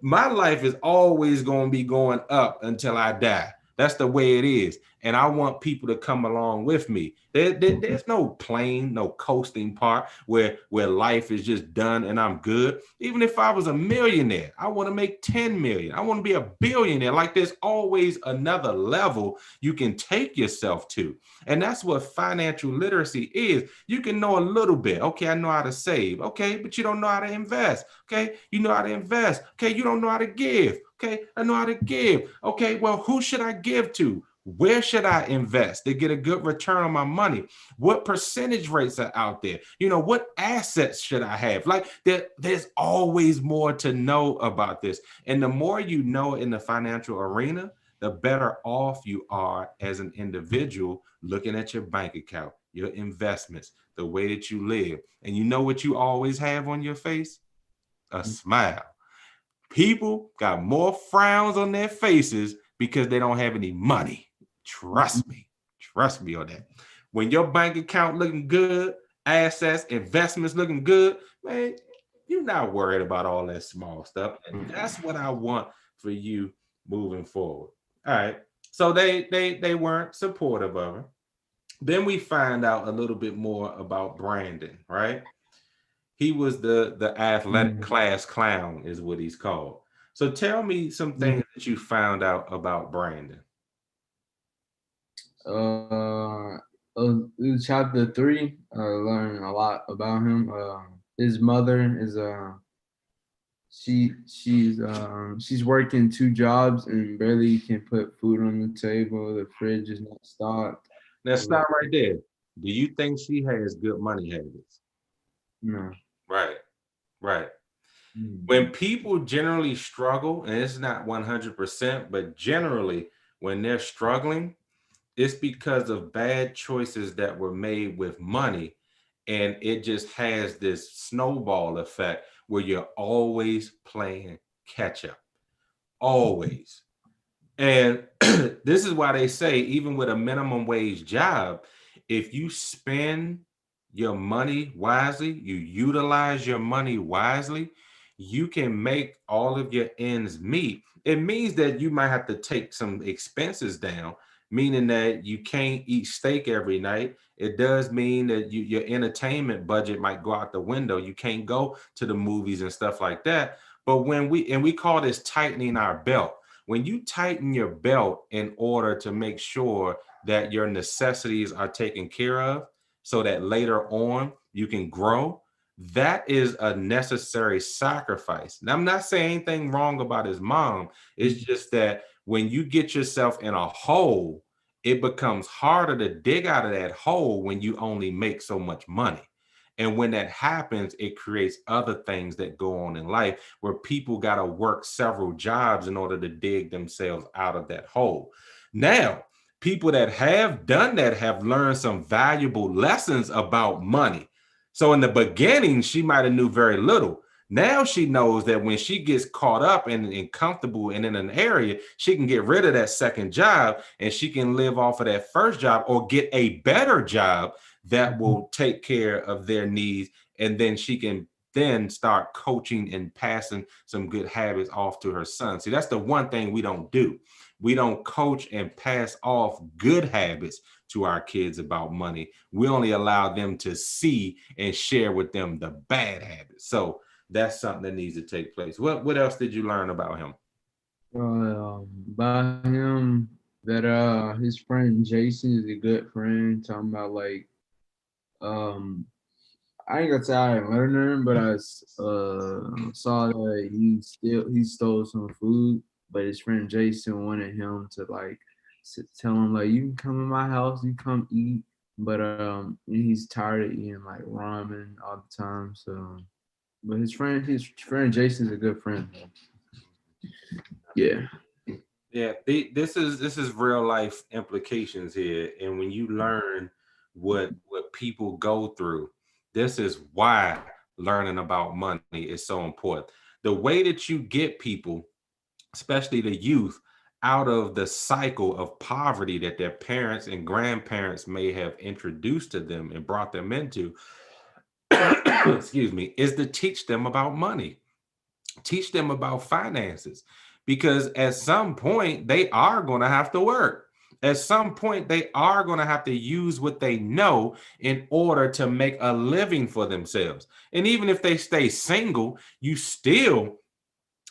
my life is always going to be going up until I die. That's the way it is. And I want people to come along with me. There's no plane, no coasting part where life is just done and I'm good. Even if I was a millionaire, I want to make 10 million. I want to be a billionaire. Like, there's always another level you can take yourself to. And that's what financial literacy is. You can know a little bit. Okay, I know how to save. Okay, but you don't know how to invest. Okay, you know how to invest. Okay, you don't know how to give. Okay, I know how to give. Okay, well, who should I give to? Where should I invest to get a good return on my money? What percentage rates are out there? You know, what assets should I have? Like, there's always more to know about this. And the more you know in the financial arena, the better off you are as an individual looking at your bank account, your investments, the way that you live. And you know what you always have on your face? A smile. People got more frowns on their faces because they don't have any money. Trust me on that. When your bank account looking good, assets, investments looking good, man, you're not worried about all that small stuff. And that's what I want for you moving forward. All right. So they weren't supportive of her. Then we find out a little bit more about Brandon, right? He was the athletic class clown is what he's called. So tell me some things that you found out about Brandon. In chapter 3, I learned a lot about him. His mother is she's working 2 jobs and barely can put food on the table. The fridge is not stocked. Now stop right there. Do you think she has good money habits? No. Right, right. Mm. When people generally struggle, and it's not 100%, but generally when they're struggling, it's because of bad choices that were made with money. And it just has this snowball effect where you're always playing catch up. Always. And this is why they say, even with a minimum wage job, if you spend your money wisely, you utilize your money wisely, you can make all of your ends meet. It means that you might have to take some expenses down, meaning that you can't eat steak every night. It does mean that your entertainment budget might go out the window. You can't go to the movies and stuff like that. But when we call this tightening our belt. When you tighten your belt in order to make sure that your necessities are taken care of so that later on you can grow, that is a necessary sacrifice. Now, I'm not saying anything wrong about his mom. It's just that when you get yourself in a hole, it becomes harder to dig out of that hole when you only make so much money. And when that happens, it creates other things that go on in life where people got to work several jobs in order to dig themselves out of that hole. Now, people that have done that have learned some valuable lessons about money. So in the beginning, she might have knew very little. Now she knows that when she gets caught up and comfortable and in an area, she can get rid of that second job and she can live off of that first job or get a better job that will take care of their needs. And then she can then start coaching and passing some good habits off to her son. See, that's the one thing we don't do. We don't coach and pass off good habits to our kids about money. We only allow them to see and share with them the bad habits. So that's something that needs to take place. What else did you learn about him? By him that his friend Jason is a good friend. Talking about like I ain't gonna say I learned him, but I saw that he stole some food, but his friend Jason wanted him to like tell him like you can come in my house, you come eat, but he's tired of eating like ramen all the time. So, but his friend Jason's a good friend. Yeah. Yeah, this is real life implications here, and when you learn what people go through, this is why learning about money is so important. The way that you get people, especially the youth, out of the cycle of poverty that their parents and grandparents may have introduced to them and brought them into, excuse me, is to teach them about money, teach them about finances, because at some point they are going to have to work. At some point they are going to have to use what they know in order to make a living for themselves. And even if they stay single, you still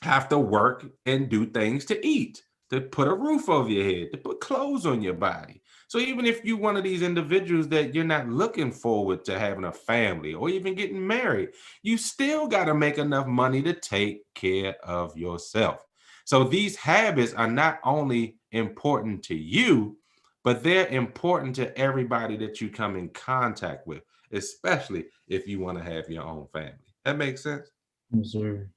have to work and do things to eat, to put a roof over your head, to put clothes on your body. So even if you're one of these individuals that you're not looking forward to having a family or even getting married, you still got to make enough money to take care of yourself. So these habits are not only important to you, but they're important to everybody that you come in contact with, especially if you want to have your own family. That makes sense? Yes, sir.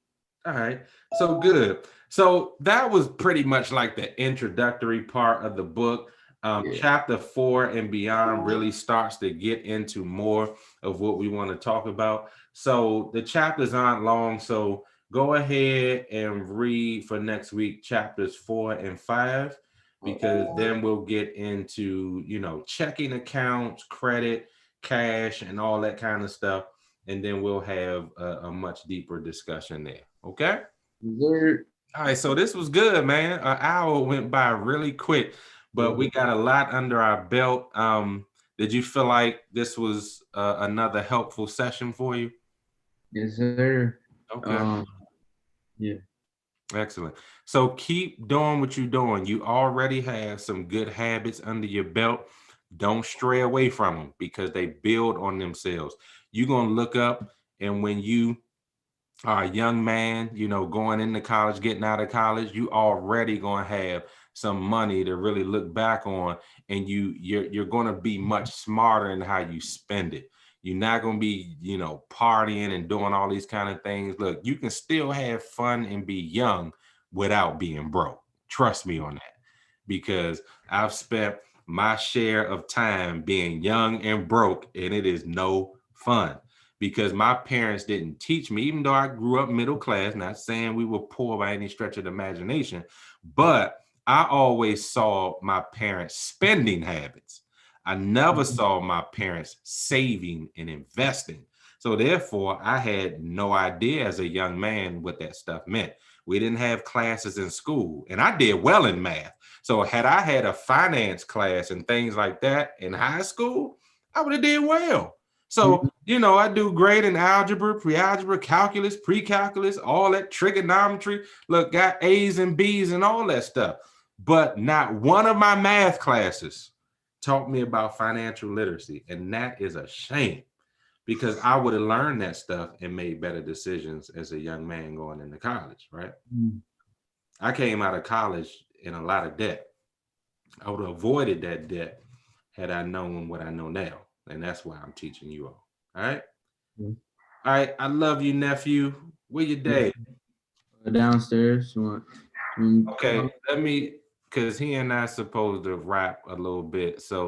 All right. So good. So that was pretty much like the introductory part of the book. Yeah. Chapter 4 and beyond really starts to get into more of what we want to talk about. So the chapters aren't long. So go ahead and read for next week chapters 4 and 5, because then we'll get into, checking accounts, credit, cash, and all that kind of stuff. And then we'll have a much deeper discussion there. Okay. Yes, sir. All right. So this was good, man. An hour went by really quick, but we got a lot under our belt. Did you feel like this was another helpful session for you? Yes, sir. Okay. Yeah. Excellent. So keep doing what you're doing. You already have some good habits under your belt. Don't stray away from them because they build on themselves. You're going to look up, and when you young man, going into college, getting out of college, you already going to have some money to really look back on, and you're going to be much smarter in how you spend it. You're not going to be, partying and doing all these kind of things. Look, you can still have fun and be young without being broke. Trust me on that, because I've spent my share of time being young and broke, and it is no fun, because my parents didn't teach me, even though I grew up middle class, not saying we were poor by any stretch of the imagination, but I always saw my parents' spending habits. I never saw my parents saving and investing. So therefore, I had no idea as a young man what that stuff meant. We didn't have classes in school, and I did well in math. So had I had a finance class and things like that in high school, I would have did well. So, I do great in algebra, pre-algebra, calculus, pre-calculus, all that trigonometry. Look, got A's and B's and all that stuff. But not one of my math classes taught me about financial literacy. And that is a shame, because I would have learned that stuff and made better decisions as a young man going into college, right? I came out of college in a lot of debt. I would have avoided that debt had I known what I know now. And that's why I'm teaching you all. All right. All right. I love you, nephew. Where your dad? Downstairs. You want? Okay. Let me, because he and I supposed to rap a little bit. So